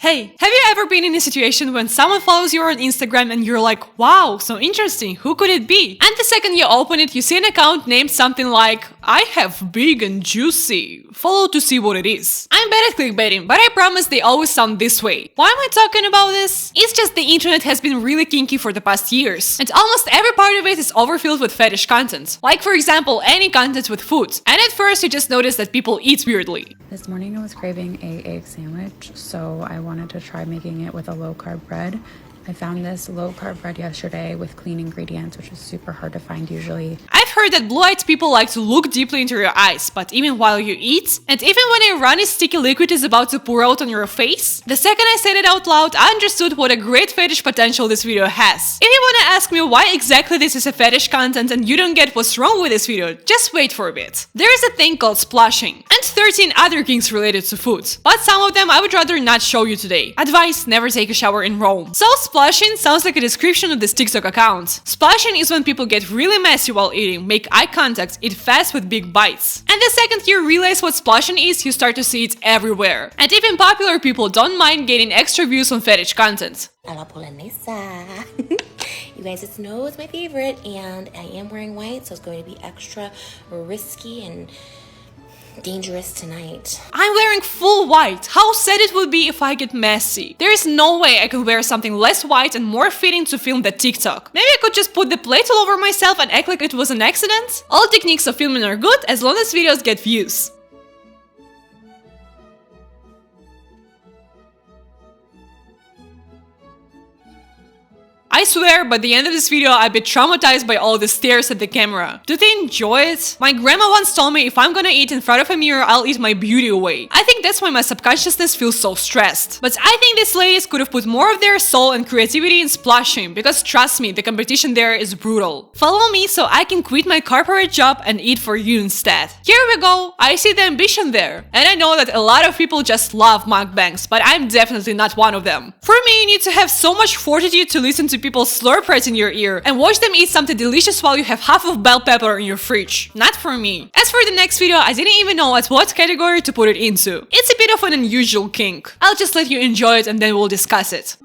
Hey, have you ever been in a situation when someone follows you on Instagram and you're like, wow, so interesting, who could it be? And the second you open it, you see an account named something like, I have big and juicy. Follow to see what it is. I'm bad at clickbaiting, but I promise they always sound this way. Why am I talking about this? It's just the internet has been really kinky for the past years, and almost every part of it is overfilled with fetish content. Like for example, any content with food. And at first you just notice that people eat weirdly. This morning I was craving an egg sandwich, so I wanted to try making it with a low-carb bread. I found this low-carb bread yesterday with clean ingredients, which is super hard to find usually. I've heard that blue-eyed people like to look deeply into your eyes, but even while you eat, and even when a runny sticky liquid is about to pour out on your face, the second I said it out loud, I understood what a great fetish potential this video has. If you wanna ask me why exactly this is a fetish content and you don't get what's wrong with this video, just wait for a bit. There is a thing called splashing, and 13 other kinks related to food, but some of them I would rather not show you today. Advice: never take a shower in Rome. So splashing sounds like a description of this TikTok account. Splashing is when people get really messy while eating, make eye contact, eat fast with big bites. And the second you realize what splashing is, you start to see it everywhere. And even popular people don't mind getting extra views on fetish content. A la polonesa. You guys, it's snow is my favorite, and I am wearing white, so it's going to be extra risky and dangerous tonight. I'm wearing full white. How sad it would be if I get messy. There is no way I can wear something less white and more fitting to film that TikTok. Maybe I could just put the plate all over myself and act like it was an accident? All techniques of filming are good as long as videos get views. I swear, by the end of this video, I'd be traumatized by all the stares at the camera. Do they enjoy it? My grandma once told me if I'm gonna eat in front of a mirror, I'll eat my beauty away. I think that's why my subconsciousness feels so stressed. But I think these ladies could have put more of their soul and creativity in splashing, because trust me, the competition there is brutal. Follow me so I can quit my corporate job and eat for you instead. Here we go, I see the ambition there. And I know that a lot of people just love mukbangs, but I'm definitely not one of them. For me, you need to have so much fortitude to listen to people slurp right in your ear and watch them eat something delicious while you have half of bell pepper in your fridge. Not for me. As for the next video, I didn't even know at what category to put it into. It's a bit of an unusual kink. I'll just let you enjoy it and then we'll discuss it.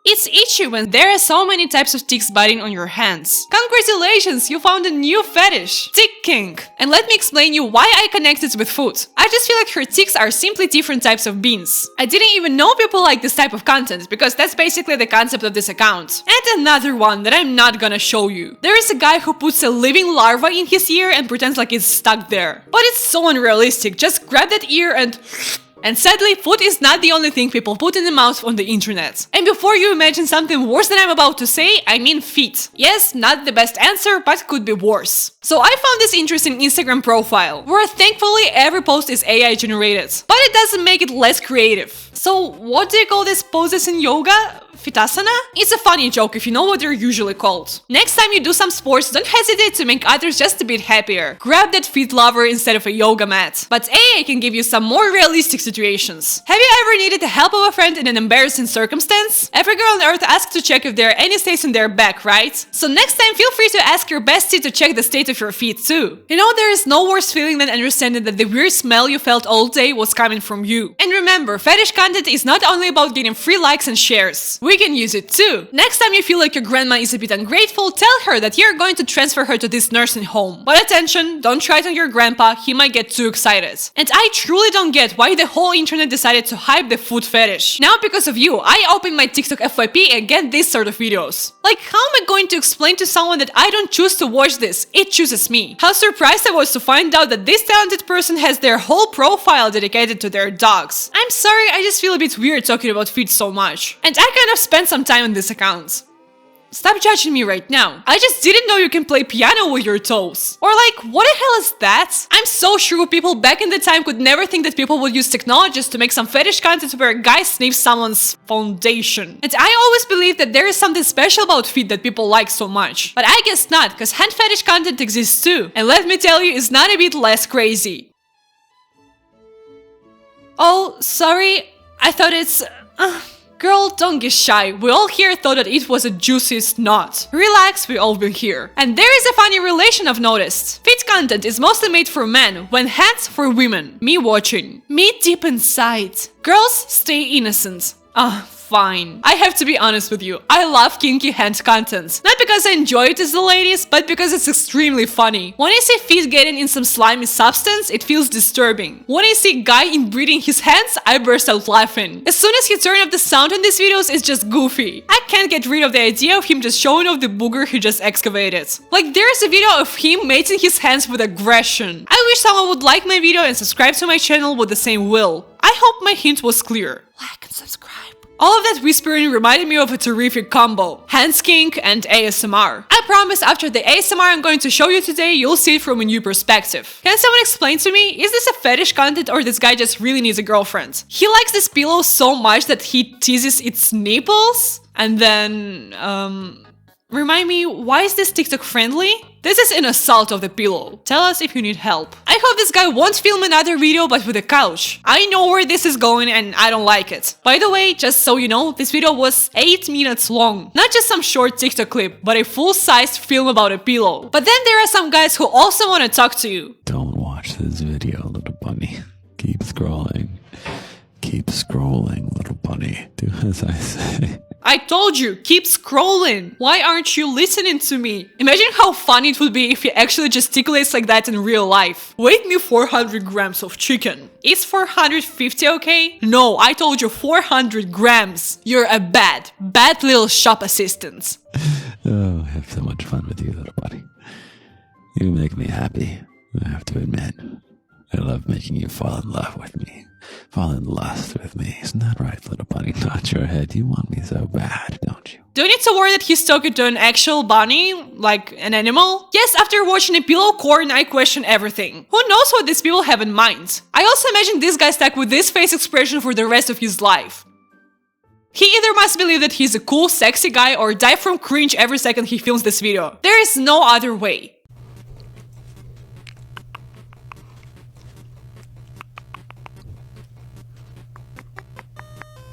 It's itchy when there are so many types of ticks biting on your hands. Congratulations, you found a new fetish! Tick kink! And let me explain you why I connect it with food. I just feel like her ticks are simply different types of beans. I didn't even know people like this type of content, because that's basically the concept of this account. And another one that I'm not gonna show you. There is a guy who puts a living larva in his ear and pretends like it's stuck there. But it's so unrealistic, just grab that ear and... And sadly, food is not the only thing people put in the mouth on the internet. And before you imagine something worse than I'm about to say, I mean feet. Yes, not the best answer, but could be worse. So I found this interesting Instagram profile, where thankfully every post is AI generated. But it doesn't make it less creative. So what do you call these poses in yoga? Fitasana? It's a funny joke if you know what they're usually called. Next time you do some sports, don't hesitate to make others just a bit happier. Grab that feet lover instead of a yoga mat. But AI can give you some more realistic situations. Have you ever needed the help of a friend in an embarrassing circumstance? Every girl on earth asks to check if there are any stains in their back, right? So next time feel free to ask your bestie to check the state of your feet too. You know, there is no worse feeling than understanding that the weird smell you felt all day was coming from you. And remember, fetish content is not only about getting free likes and shares. We can use it too. Next time you feel like your grandma is a bit ungrateful, tell her that you're going to transfer her to this nursing home. But attention, don't try it on your grandpa, he might get too excited. And I truly don't get why the whole internet decided to hype the food fetish. Now because of you, I open my TikTok FYP and get this sort of videos. Like, how am I going to explain to someone that I don't choose to watch this, it chooses me? How surprised I was to find out that this talented person has their whole profile dedicated to their dogs. I'm sorry, I just feel a bit weird talking about feet so much. And I kind of spent some time on this account. Stop judging me right now. I just didn't know you can play piano with your toes. Or like, what the hell is that? I'm so sure people back in the time could never think that people would use technologies to make some fetish content where a guy sniffs someone's foundation. And I always believed that there is something special about feet that people like so much. But I guess not, because hand fetish content exists too. And let me tell you, it's not a bit less crazy. Oh, sorry. I thought it's... Girl, don't get shy. We all here thought that it was a juicy snot. Relax, we all been here. And there is a funny relation I've noticed. Fit content is mostly made for men, when hands for women. Me watching. Me deep inside. Girls, stay innocent. Fine. I have to be honest with you. I love kinky hand content. Not because I enjoy it as the ladies, but because it's extremely funny. When I see feet getting in some slimy substance, it feels disturbing. When I see guy inbreeding his hands, I burst out laughing. As soon as he turned up the sound in these videos, it's just goofy. I can't get rid of the idea of him just showing off the booger he just excavated. Like there's a video of him mating his hands with aggression. I wish someone would like my video and subscribe to my channel with the same will. I hope my hint was clear. Like and subscribe. All of that whispering reminded me of a terrific combo. Hands kink and ASMR. I promise after the ASMR I'm going to show you today, you'll see it from a new perspective. Can someone explain to me, is this a fetish content or this guy just really needs a girlfriend? He likes this pillow so much that he teases its nipples? And then, remind me, why is this TikTok friendly? This is an assault of the pillow. Tell us if you need help. I hope this guy won't film another video but with a couch. I know where this is going and I don't like it. By the way, just so you know, this video was 8 minutes long. Not just some short TikTok clip, but a full-sized film about a pillow. But then there are some guys who also want to talk to you. Don't watch this video, little bunny. Keep scrolling. Keep scrolling, little bunny. Do as I say. I told you, keep scrolling. Why aren't you listening to me? Imagine how funny it would be if he actually gesticulates like that in real life. Weight me 400 grams of chicken. Is 450 okay? No, I told you 400 grams. You're a bad little shop assistant. Oh, I have so much fun with you, little bunny. You make me happy, I have to admit. I love making you fall in love with me. Fall in lust with me. Isn't that right, little bunny? Nod your head. You want me so bad, don't you? Do you need to worry that he's talking to an actual bunny? Like an animal? Yes, after watching a pillow corn, I question everything. Who knows what these people have in mind? I also imagine this guy stuck with this face expression for the rest of his life. He either must believe that he's a cool, sexy guy or die from cringe every second he films this video. There is no other way.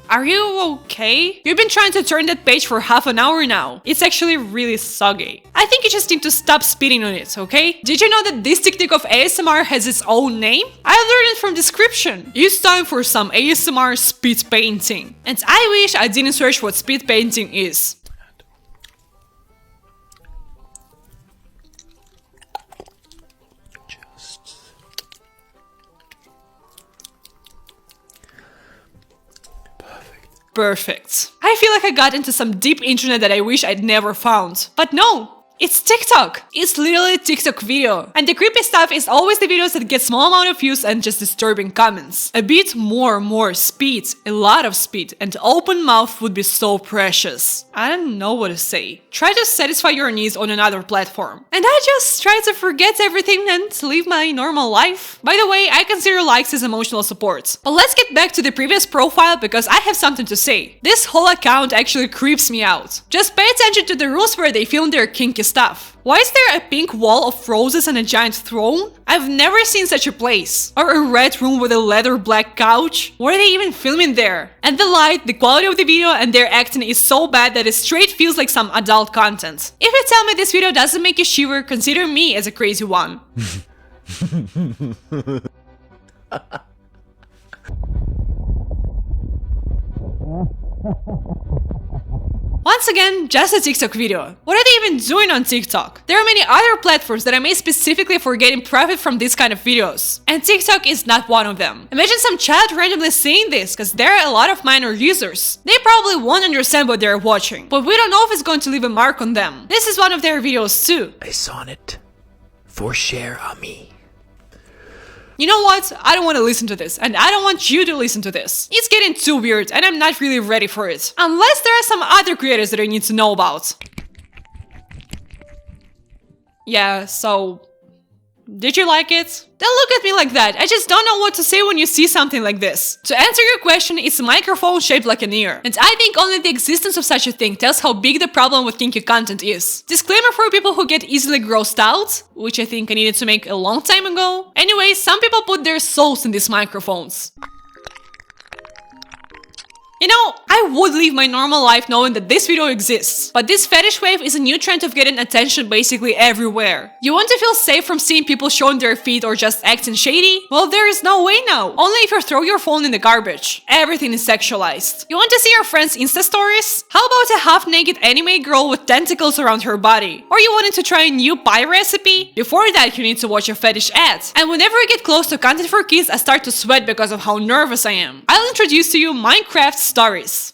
Are you okay? You've been trying to turn that page for half an hour now. It's actually really soggy. I think you just need to stop spitting on it, okay? Did you know that this technique of ASMR has its own name? I learned it from description. It's time for some ASMR spit painting. And I wish I didn't search what spit painting is. Perfect. I feel like I got into some deep internet that I wish I'd never found. But no! It's TikTok! It's literally a TikTok video. And the creepy stuff is always the videos that get small amount of views and just disturbing comments. A bit more speed, a lot of speed, and open mouth would be so precious. I don't know what to say. Try to satisfy your needs on another platform. And I just try to forget everything and live my normal life. By the way, I consider likes as emotional support. But let's get back to the previous profile because I have something to say. This whole account actually creeps me out. Just pay attention to the rules where they film their kinky stuff. Why is there a pink wall of roses and a giant throne? I've never seen such a place. Or a red room with a leather black couch. What are they even filming there? And the light, the quality of the video and their acting is so bad that it straight feels like some adult content. If you tell me this video doesn't make you shiver, consider me as a crazy one. Once again, just a TikTok video. What are they even doing on TikTok? There are many other platforms that are made specifically for getting profit from these kind of videos. And TikTok is not one of them. Imagine some child randomly seeing this, because there are a lot of minor users. They probably won't understand what they're watching, but we don't know if it's going to leave a mark on them. This is one of their videos too. A sonnet for share on me. You know what? I don't want to listen to this, and I don't want you to listen to this. It's getting too weird, and I'm not really ready for it. Unless there are some other creators that I need to know about. Yeah, so... did you like it? Don't look at me like that. I just don't know what to say when you see something like this. To answer your question, it's a microphone shaped like an ear. And I think only the existence of such a thing tells how big the problem with kinky content is. Disclaimer for people who get easily grossed out, which I think I needed to make a long time ago. Anyway, some people put their souls in these microphones. You know, I would live my normal life knowing that this video exists, but this fetish wave is a new trend of getting attention basically everywhere. You want to feel safe from seeing people showing their feet or just acting shady? Well, there is no way now. Only if you throw your phone in the garbage. Everything is sexualized. You want to see your friends' Insta stories? How about a half-naked anime girl with tentacles around her body? Or you wanted to try a new pie recipe? Before that, you need to watch a fetish ad. And whenever I get close to content for kids, I start to sweat because of how nervous I am. I'll introduce to you Minecraft stories.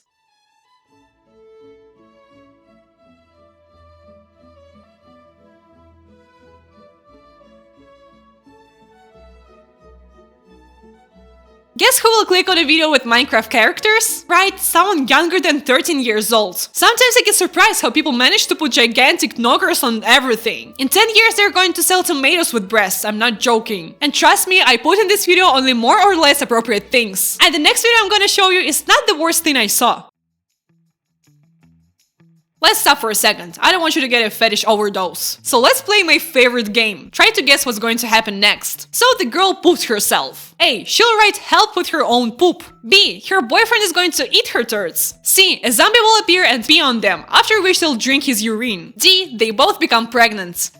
Guess who will click on a video with Minecraft characters? Right, someone younger than 13 years old. Sometimes I get surprised how people manage to put gigantic knockers on everything. In 10 years they're going to sell tomatoes with breasts, I'm not joking. And trust me, I put in this video only more or less appropriate things. And the next video I'm gonna show you is not the worst thing I saw. Let's stop for a second, I don't want you to get a fetish overdose. So let's play my favorite game. Try to guess what's going to happen next. So the girl pooped herself. A. She'll write help with her own poop. B. Her boyfriend is going to eat her turds. C. A zombie will appear and pee on them, after which they'll drink his urine. D. They both become pregnant.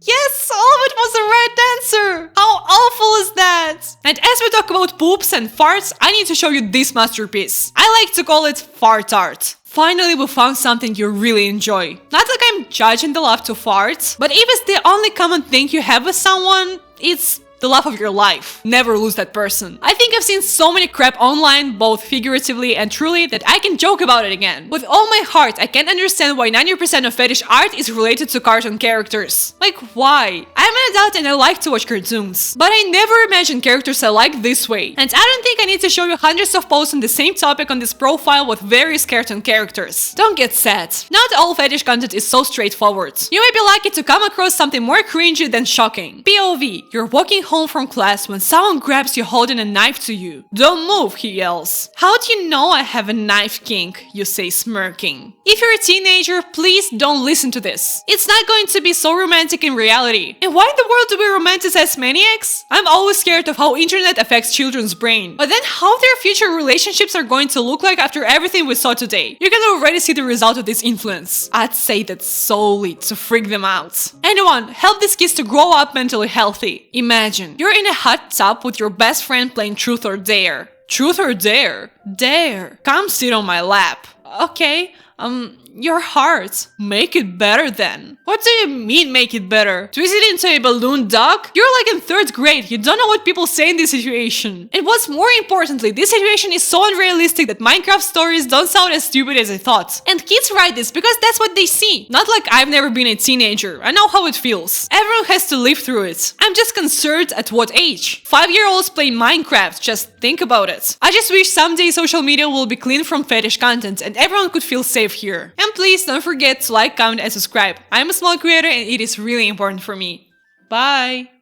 Yes, all of it was the right answer! How awful is that? And as we talk about poops and farts, I need to show you this masterpiece. I like to call it fart art. Finally, we found something you really enjoy. Not like I'm judging the love to fart, but if it's the only common thing you have with someone, it's the love of your life. Never lose that person. I think I've seen so many crap online, both figuratively and truly, that I can joke about it again. With all my heart, I can't understand why 90% of fetish art is related to cartoon characters. Like, why? I'm an adult and I like to watch cartoons. But I never imagined characters I like this way. And I don't think I need to show you hundreds of posts on the same topic on this profile with various cartoon characters. Don't get sad. Not all fetish content is so straightforward. You may be lucky to come across something more cringy than shocking. POV. You're walking home from class when someone grabs you holding a knife to you. Don't move, he yells. How do you know I have a knife kink? You say, smirking. If you're a teenager, please don't listen to this. It's not going to be so romantic in reality. And why in the world do we romanticize maniacs? I'm always scared of how internet affects children's brain. But then how their future relationships are going to look like after everything we saw today. You can already see the result of this influence. I'd say that's solely to freak them out. Anyone, help these kids to grow up mentally healthy. Imagine you're in a hot tub with your best friend playing Truth or Dare. Truth or Dare? Dare. Come sit on my lap. Okay, your heart. Make it better then. What do you mean make it better? Twist it into a balloon dog? You're like in 3rd grade, you don't know what people say in this situation. And what's more importantly, this situation is so unrealistic that Minecraft stories don't sound as stupid as I thought. And kids write this because that's what they see. Not like I've never been a teenager, I know how it feels. Everyone has to live through it. I'm just concerned at what age? 5-year-olds playing Minecraft, just think about it. I just wish someday social media will be clean from fetish content and everyone could feel safe here. And please don't forget to like, comment and subscribe. I'm a small creator and it is really important for me. Bye!